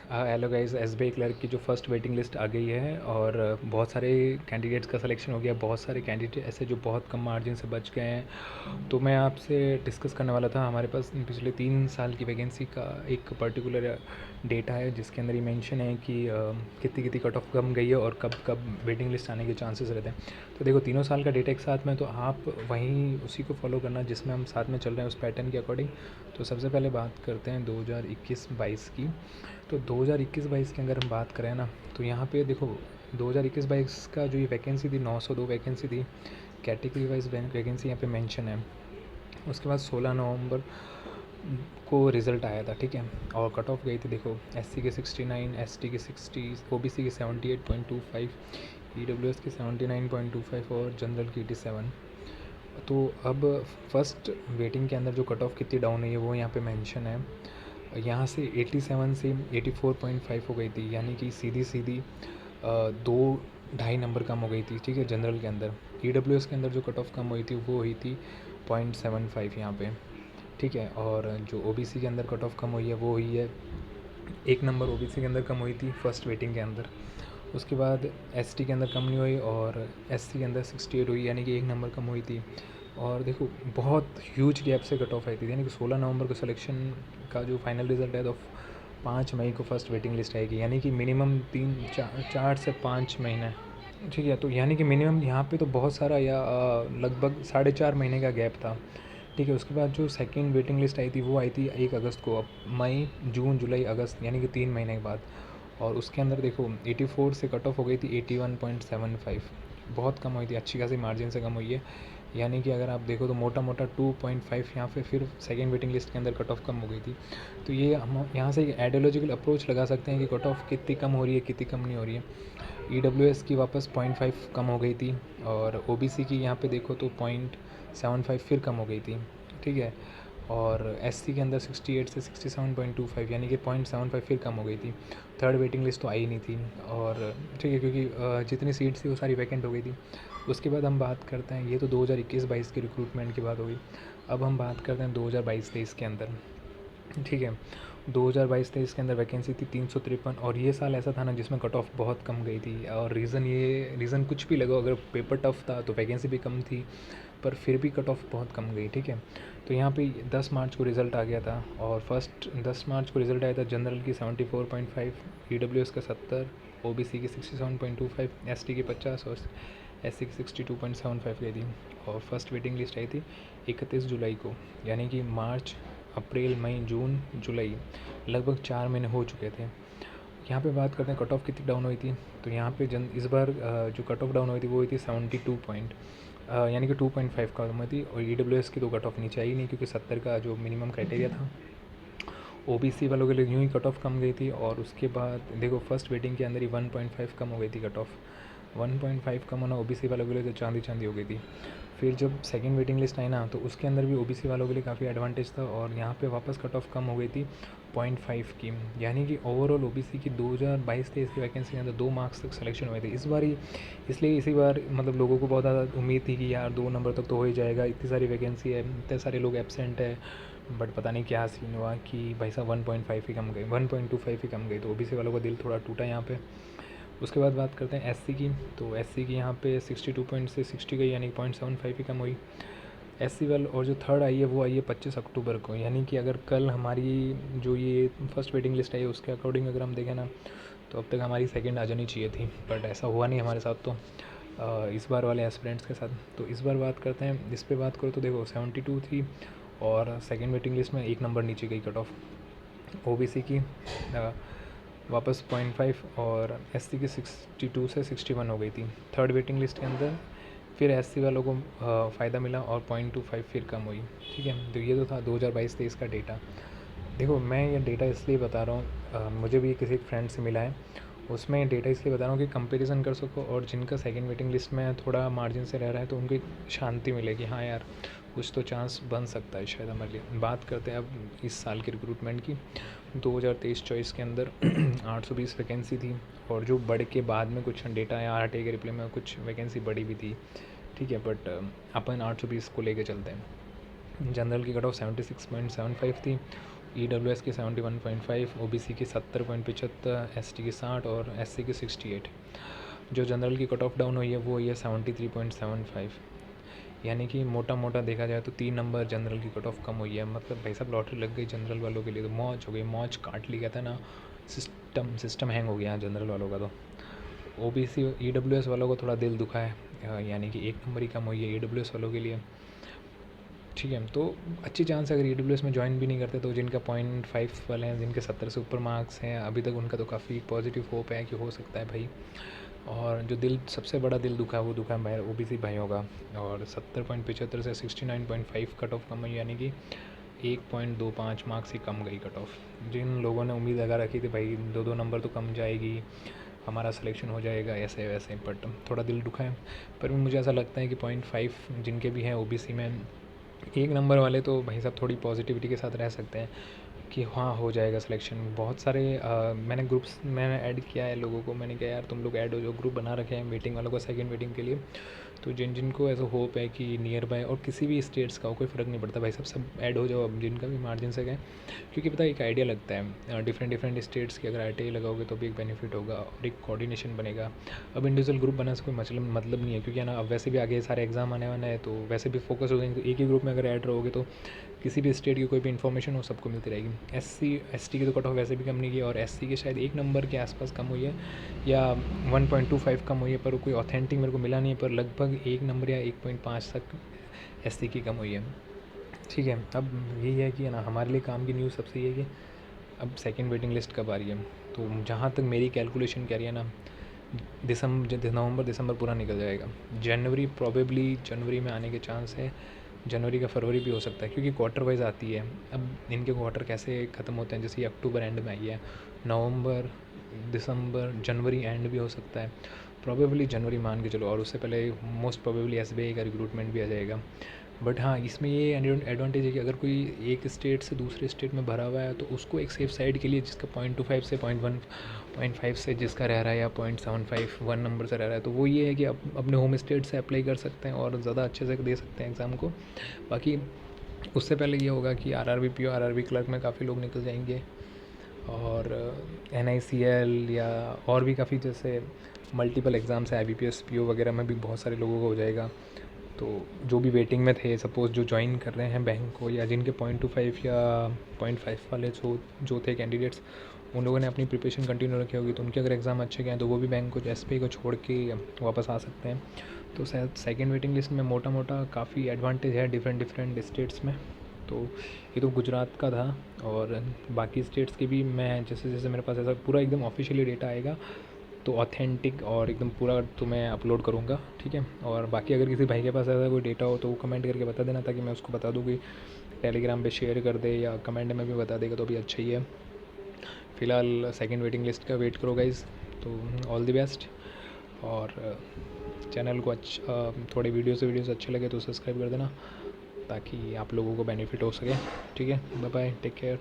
Hello guys, SBI clerk की जो first waiting list आ गई है और बहुत सारे कैंडिडेट्स का सिलेक्शन हो गया। बहुत सारे कैंडिडेट ऐसे जो बहुत कम मार्जिन से बच गए हैं। तो मैं आपसे डिस्कस करने वाला था। हमारे पास पिछले 3 साल की वैकेंसी का एक पर्टिकुलर डेटा है जिसके अंदर ये मेंशन है कि कितनी कितनी कट ऑफ कम गई है और कब कब वेटिंग लिस्ट आने के चांसेस रहते हैं। तो देखो, तीनों साल का डेटा एक साथ में, तो आप वहीं उसी को फॉलो करना जिसमें हम साथ में चल रहे हैं उस पैटर्न के अकॉर्डिंग। तो सबसे पहले बात करते हैं 2021-22 की। तो 2021-22 की अगर हम बात करें ना, तो यहाँ पे देखो 2021-22 का जो ये वैकेंसी थी 902 वैकेंसी थी। कैटेगरी वाइज वैकेंसी यहाँ पे मेंशन है। उसके बाद 16 नवंबर को रिज़ल्ट आया था, ठीक है। और कट ऑफ गई थी देखो, एससी के 69, एसटी के 60, ओबीसी के 78.25, ईडब्ल्यूएस के 79.25 और जनरल की 87। तो अब फर्स्ट वेटिंग के अंदर जो कट ऑफ कितनी डाउन हुई है वो यहाँ पे मेंशन है। यहाँ से 87 से 84.5 हो गई थी, यानी कि सीधी सीधी 2-2.5 नंबर कम हो गई थी, ठीक है। जनरल के अंदर ईडब्ल्यूएस के अंदर जो कट ऑफ कम हुई थी वो हुई थी 0.75 यहाँ पे, ठीक है। और जो ओबीसी के अंदर कट ऑफ कम हुई है वो हुई है 1 नंबर ओबीसी के अंदर कम हुई थी फर्स्ट वेटिंग के अंदर। उसके बाद एसटी के अंदर कम नहीं हुई और एससी के अंदर 68 हुई, यानी कि 1 नंबर कम हुई थी। और देखो, बहुत ह्यूज गैप से कट ऑफ आई थी, यानी कि 16 नवंबर को सिलेक्शन का जो फाइनल रिजल्ट है तो 5 मई को फर्स्ट वेटिंग लिस्ट आएगी, यानी कि मिनिमम 3 4 से 5 महीने, ठीक है। तो यानी कि मिनिमम यहाँ पे तो बहुत सारा या लगभग 4.5 महीने का गैप था, ठीक है। उसके बाद जो सेकंड वेटिंग लिस्ट आई थी वो आई थी 1 अगस्त को। अब मई, जून, जुलाई, अगस्त, यानी कि 3 महीने के बाद। और उसके अंदर देखो 84 से कट ऑफ हो गई थी 81.75, बहुत कम हुई थी, अच्छी खासी मार्जिन से कम हुई है। यानी कि अगर आप देखो तो मोटा मोटा 2.5 यहाँ पे फिर सेकेंड वेटिंग लिस्ट के अंदर कट ऑफ कम हो गई थी। तो ये हम यहाँ से एक आइडियोलॉजिकल अप्रोच लगा सकते हैं कि कट ऑफ कितनी कम हो रही है, कितनी कम नहीं हो रही है। ईडब्ल्यूएस की वापस 0.5 कम हो गई थी और ओबीसी की यहाँ पे देखो तो 0.75 फिर कम हो गई थी, ठीक है। और एससी के अंदर 68 से 67.25, यानी कि 0.75 फिर कम हो गई थी। थर्ड वेटिंग लिस्ट तो आई नहीं थी और ठीक है, क्योंकि जितनी सीट्स थी वो सारी वैकेंट हो गई थी। उसके बाद हम बात करते हैं, ये तो 2021-22 की रिक्रूटमेंट की बात हो गई। अब हम बात करते हैं 2022-23 के अंदर, ठीक है। 2022-23 के अंदर वैकेंसी थी 353 और ये साल ऐसा था ना जिसमें कट ऑफ बहुत कम गई थी। और रीज़न कुछ भी लगा, अगर पेपर टफ था तो वैकेंसी भी कम थी, पर फिर भी कट ऑफ बहुत कम गई, ठीक है। तो यहाँ पे 10 मार्च को रिज़ल्ट आ गया था और फर्स्ट 10 मार्च को रिज़ल्ट आया था। जनरल की 74.5, ईडब्ल्यूएस का 70, ओबीसी की 67.25, एसटी की 50 और एससी की 62.75 गई थी। और फर्स्ट वेटिंग लिस्ट आई थी 31 जुलाई को, यानी कि मार्च, अप्रैल, मई, जून, जुलाई, लगभग 4 महीने हो चुके थे। यहाँ पे बात करते हैं कट ऑफ कितनी डाउन हुई थी। तो यहाँ पे इस बार जो कट ऑफ डाउन हुई थी वो हुई थी 72 पॉइंट, यानी कि 2.5 कम हुई थी। और ईडब्ल्यूएस की तो कट ऑफ नीचे आई नहीं, क्योंकि 70 का जो मिनिमम क्राइटेरिया था। ओबीसी वालों के लिए यूँ ही कट ऑफ कम गई थी। और उसके बाद देखो फर्स्ट वेटिंग के अंदर ही 1.5 कम हो गई थी कट ऑफ। 1.5 कम होना ओबीसी वालों के लिए तो चांदी चांदी हो गई थी। फिर जब सेकंड वेटिंग लिस्ट आई ना, तो उसके अंदर भी ओबीसी वालों के लिए काफ़ी एडवांटेज था और यहाँ पे वापस कट ऑफ कम हो गई थी 0.5 की, यानी कि ओवरऑल ओबीसी की 2022-23 की वैकेंसी के अंदर 2 मार्क्स तक सिलेक्शन हुए थे इस बार ही। इसलिए इसी बार मतलब लोगों को बहुत ज़्यादा उम्मीद थी कि यार 2 नंबर तक तो हो ही जाएगा, इतनी सारी वैकेंसी है, इतने सारे लोग एबसेंट है। बट पता नहीं क्या सीन हुआ कि भाई साहब 1.5 ही कम गई, 1.25 ही कम गई, तो ओबीसी वालों का दिल थोड़ा टूटा यहाँ पे। उसके बाद बात करते हैं एससी की। तो एससी की यहाँ पे 62 पॉइंट से 60 गई, यानी 0.75 ही कम हुई। एससी वाल और जो थर्ड आई है वो आई है 25 अक्टूबर को, यानी कि अगर कल हमारी जो ये फर्स्ट वेटिंग लिस्ट आई है उसके अकॉर्डिंग अगर हम देखें ना, तो अब तक हमारी सेकंड आ जानी चाहिए थी, बट ऐसा हुआ नहीं हमारे साथ। तो इस बार वाले एस्पिरेंट्स के साथ, तो इस बार बात करते हैं, इस पर बात करो तो देखो 72 थी और सेकेंड वेटिंग लिस्ट में 1 नंबर नीचे गई कट ऑफ। ओबीसी की वापस 0.5 और एससी की 62 से 61 हो गई थी थर्ड वेटिंग लिस्ट के अंदर। फिर एससी वालों को फ़ायदा मिला और 0.25 फिर कम हुई, ठीक है। तो ये तो था 2022-23 का डेटा। देखो, मैं ये डेटा इसलिए बता रहा हूँ, मुझे भी किसी फ्रेंड से मिला है, उसमें डेटा इसलिए बता रहा हूँ कि कंपैरिजन कर सको, और जिनका सेकंड वेटिंग लिस्ट में थोड़ा मार्जिन से रह रहा है तो उनको शांति मिलेगी, हाँ यार कुछ तो चांस बन सकता है शायद हमारे लिए। बात करते हैं अब इस साल की रिक्रूटमेंट की। 2023-24 के अंदर 820 वैकेंसी थी और जो बढ़ के बाद में कुछ डेटा आया आरटीआई के रिप्लाई में, कुछ वैकेंसी बढ़ी भी थी, ठीक है। बट अपन 820 को लेके चलते हैं। जनरल की कट ऑफ 76.75 थी, EWS की 71.5, OBC की 70.75, ST की 60 और SC की 68। जो जनरल की कट ऑफ डाउन हुई है वो ये 73.75, यानी कि मोटा मोटा देखा जाए तो 3 नंबर जनरल की कट ऑफ कम हुई है। मतलब भाई साहब लॉटरी लग गई जनरल वालों के लिए, तो मौज हो गई, मौज काट ली, कहता है ना, सिस्टम हैंग हो गया जनरल वालों का। तो OBC EWS वालों को थोड़ा दिल दुखा है, यानी कि 1 नंबर ही कम हुई है EWS वालों के लिए। ठीक है, तो अच्छी चांस है अगर EWS में ज्वाइन भी नहीं करते तो जिनका 0.5 वाले हैं, जिनके 70 से ऊपर मार्क्स हैं अभी तक, उनका तो काफ़ी पॉजिटिव होप है कि हो सकता है भाई। और जो सबसे बड़ा दिल दुखा वो दुखा भाई OBC भाइयों का। और 70.75 से 69.5 कट ऑफ कम हुई, यानी कि 1.25 मार्क्स ही कम गई कट ऑफ। जिन लोगों ने उम्मीद लगा रखी थी भाई 2-2 नंबर तो कम जाएगी, हमारा सिलेक्शन हो जाएगा ऐसे वैसे, बट थोड़ा दिल दुखा है। पर मुझे ऐसा लगता है कि 0.5 जिनके भी हैं OBC में, 1 नंबर वाले तो भाई साहब थोड़ी पॉजिटिविटी के साथ रह सकते हैं कि हाँ हो जाएगा सिलेक्शन। बहुत सारे मैंने ग्रुप्स में ऐड किया है लोगों को, मैंने कहा यार तुम लोग ऐड हो जाओ, ग्रुप बना रखे हैं वेटिंग वालों को, सेकंड वेटिंग के लिए। तो जिनको ऐसा होप है कि नियर बाय और किसी भी स्टेट्स का हो, कोई फ़र्क नहीं पड़ता भाई साहब, सब ऐड हो जाओ अब, जिनका भी मार्जिन से गए। क्योंकि पता है एक आइडिया लगता है डिफरेंट स्टेट्स की, अगर RTI लगाओगे तो भी एक बेनिफिट होगा और एक कोऑर्डिनेशन बनेगा। अब इंडिविजुअल ग्रुप बनाने से कोई मतलब नहीं है, क्योंकि है ना, अब वैसे भी आगे सारे एग्जाम आने वाले हैं, तो वैसे भी फोकस हो जाएंगे। तो एक ही ग्रुप में अगर ऐड रहोगे तो किसी भी स्टेट की कोई भी इन्फॉर्मेशन हो सबको मिलती रहेगी। SC ST की तो कट ऑफ वैसे भी कम नहीं की, और SC की शायद 1 नंबर के आसपास कम हुई है या 1.25 कम हुई है, पर कोई ऑथेंटिक मेरे को मिला नहीं है, पर लगभग 1 नंबर या 1.5 तक SC की कम हुई है। ठीक है, अब यही है कि ना हमारे लिए काम की न्यूज़ सबसे ये है कि अब सेकंड वेटिंग लिस्ट कब आ रही है। तो जहाँ तक मेरी कैलकुलेशन कह रही है ना, नवंबर दिसंबर पूरा निकल जाएगा। जनवरी प्रोबेबली जनवरी में आने के चांस है, जनवरी का फरवरी भी हो सकता है, क्योंकि क्वार्टर वाइज आती है। अब इनके क्वार्टर कैसे ख़त्म होते हैं, जैसे ये अक्टूबर एंड में आई है, नवंबर दिसंबर जनवरी एंड भी हो सकता है, प्रोबेबली जनवरी मान के चलो। और उससे पहले मोस्ट प्रोबेबली SBI का रिक्रूटमेंट भी आ जाएगा। बट हाँ, इसमें ये एडवांटेज है कि अगर कोई एक स्टेट से दूसरे स्टेट में भरा हुआ है तो उसको एक सेफ साइड के लिए, जिसका 0.25 से 0.5 से जिसका रह रहा है, या 0.75 1 नंबर से रह रहा है, तो वो ये है कि अपने होम स्टेट से अप्लाई कर सकते हैं और ज़्यादा अच्छे से दे सकते हैं एग्ज़ाम को। बाकी उससे पहले ये होगा कि RRB PO RRB क्लर्क में काफ़ी लोग निकल जाएंगे, और NICL या और भी काफ़ी जैसे मल्टीपल एग्ज़ाम्स है, IBPS PO वगैरह में भी बहुत सारे लोगों को हो जाएगा। तो जो भी वेटिंग में थे, सपोज़ जो ज्वाइन कर रहे हैं बैंक को, या जिनके 0.25 या 0.5 वाले जो थे कैंडिडेट्स, उन लोगों ने अपनी प्रिपरेशन कंटिन्यू रखी होगी, तो उनके अगर एग्ज़ाम अच्छे गए तो वो भी बैंक को SBI को छोड़ के वापस आ सकते हैं। तो शायद सेकेंड वेटिंग लिस्ट में मोटा मोटा काफ़ी एडवांटेज है डिफरेंट स्टेट्स में। तो ये तो गुजरात का था, और बाकी स्टेट्स के भी मैं जैसे जैसे मेरे पास ऐसा पूरा एकदम ऑफिशियली डेटा आएगा तो ऑथेंटिक और एकदम पूरा तो मैं अपलोड करूँगा। ठीक है, और बाकी अगर किसी भाई के पास ऐसा कोई डेटा हो तो वो कमेंट करके बता देना, ताकि मैं उसको बता दूँ कि टेलीग्राम पे शेयर कर दे, या कमेंट में भी बता देगा तो भी अच्छा ही है। फ़िलहाल सेकंड वेटिंग लिस्ट का वेट करो गाइज़। तो ऑल द बेस्ट, और चैनल को थोड़े वीडियोज़ अच्छे लगे तो सब्सक्राइब कर देना, ताकि आप लोगों को बेनिफिट हो सके। ठीक है, बाय बाय, टेक केयर।